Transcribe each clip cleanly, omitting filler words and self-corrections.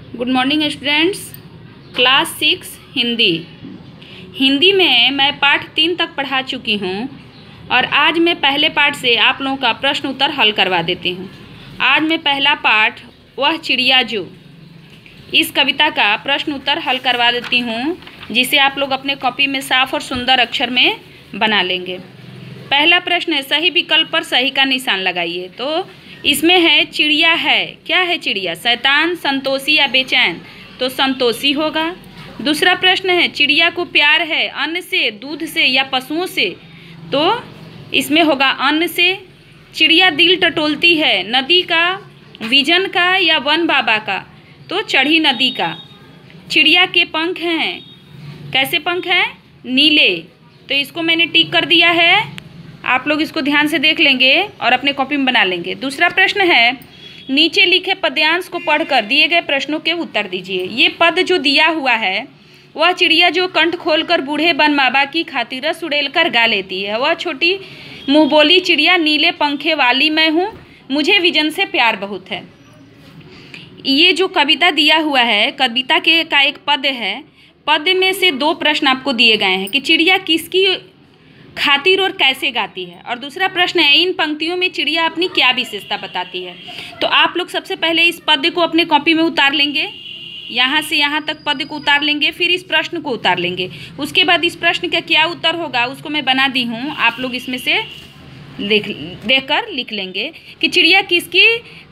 Good morning students. Class 6 Hindi में मैं पाठ 3 तक पढ़ा चुकी हूँ और आज मैं पहले पाठ से आप लोगों का प्रश्न उत्तर हल करवा देती हूँ। आज मैं पहला पाठ वह चिड़िया जो, इस कविता का प्रश्न उत्तर हल करवा देती हूँ, जिसे आप लोग अपने कॉपी में साफ और सुंदर अक्षर में बना लेंगे। पहला प्रश्न है, सही विकल्प पर सही का निशान लगाइए। तो इसमें है चिड़िया है, क्या है चिड़िया? शैतान, संतोषी या बेचैन? तो संतोषी होगा। दूसरा प्रश्न है, चिड़िया को प्यार है अन्न से, दूध से या पशुओं से? तो इसमें होगा अन्न से। चिड़िया दिल टटोलती है, नदी का, विजन का या वन बाबा का? तो चढ़ी नदी का। चिड़िया के पंख हैं, कैसे पंख हैं? नीले। तो इसको मैंने टिक कर दिया है, आप लोग इसको ध्यान से देख लेंगे और अपने कॉपी में बना लेंगे। दूसरा प्रश्न है, नीचे लिखे पद्यांश को पढ़कर दिए गए प्रश्नों के उत्तर दीजिए। ये पद जो दिया हुआ है, वह चिड़िया जो कंठ खोलकर बूढ़े वन बाबा की खातिर रस उड़ेलकर गा लेती है, वह छोटी मुँह बोली चिड़िया नीले पंखे वाली मैं हूँ, मुझे विजन से प्यार बहुत है। ये जो कविता दिया हुआ है, कविता के का एक पद है, पद में से 2 प्रश्न आपको दिए गए हैं कि चिड़िया किसकी खातिर और कैसे गाती है, और दूसरा प्रश्न है, इन पंक्तियों में चिड़िया अपनी क्या विशेषता बताती है। तो आप लोग सबसे पहले इस पद को अपने कॉपी में उतार लेंगे, यहाँ से यहाँ तक पद को उतार लेंगे, फिर इस प्रश्न को उतार लेंगे। उसके बाद इस प्रश्न का क्या उत्तर होगा उसको मैं बना दी हूँ, आप लोग इसमें से देखकर लिख लेंगे कि चिड़िया किसकी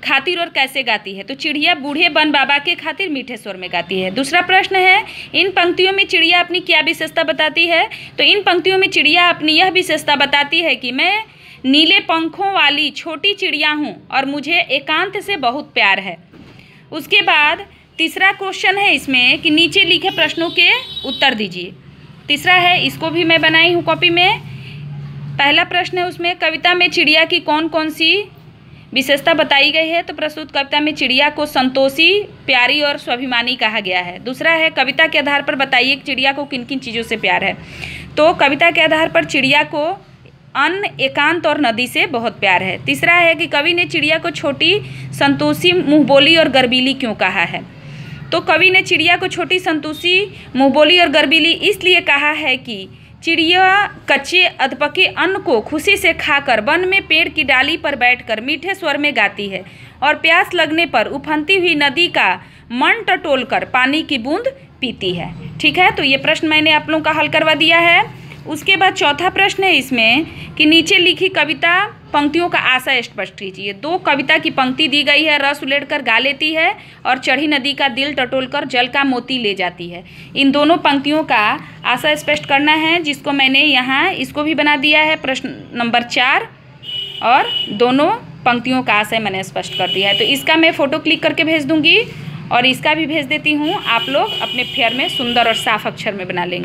खातिर और कैसे गाती है। तो चिड़िया बूढ़े वन बाबा के खातिर मीठे स्वर में गाती है। दूसरा प्रश्न है, इन पंक्तियों में चिड़िया अपनी क्या विशेषता बताती है? तो इन पंक्तियों में चिड़िया अपनी यह विशेषता बताती है कि मैं नीले पंखों वाली छोटी चिड़िया हूँ और मुझे एकांत से बहुत प्यार है। उसके बाद तीसरा क्वेश्चन है इसमें कि नीचे लिखे प्रश्नों के उत्तर दीजिए। तीसरा है, इसको भी मैं बनाई हूँ कॉपी में। पहला प्रश्न है, उसमें कविता में चिड़िया की कौन कौन सी विशेषता बताई गई है? तो प्रस्तुत कविता में चिड़िया को संतोषी, प्यारी और स्वाभिमानी कहा गया है। दूसरा है, कविता के आधार पर बताइए कि चिड़िया को किन किन चीज़ों से प्यार है। तो कविता के आधार पर चिड़िया को अन्न, एकांत और नदी से बहुत प्यार है। तीसरा है कि कवि ने चिड़िया को छोटी, संतोषी, मुँहबोली और गर्वीली क्यों कहा है? तो कवि ने चिड़िया को छोटी, संतोषी, मुँहबोली और गर्वीली इसलिए कहा है कि चिड़िया कच्चे अधपके अन्न को खुशी से खाकर वन में पेड़ की डाली पर बैठकर मीठे स्वर में गाती है और प्यास लगने पर उफनती हुई नदी का मन टटोलकर पानी की बूंद पीती है। ठीक है, तो ये प्रश्न मैंने आप लोगों का हल करवा दिया है। उसके बाद चौथा प्रश्न है इसमें कि नीचे लिखी कविता पंक्तियों का आशय स्पष्ट कीजिए। 2 कविता की पंक्ति दी गई है, रस उड़ेलकर गा लेती है और चढ़ी नदी का दिल टटोलकर जल का मोती ले जाती है। इन दोनों पंक्तियों का आशय स्पष्ट करना है, जिसको मैंने यहाँ इसको भी बना दिया है प्रश्न नंबर 4, और दोनों पंक्तियों का आशय मैंने स्पष्ट कर दिया है। तो इसका मैं फ़ोटो क्लिक करके भेज दूँगी और इसका भी भेज देती हूँ, आप लोग अपने फेयर में सुंदर और साफ अक्षर में बना लेंगे।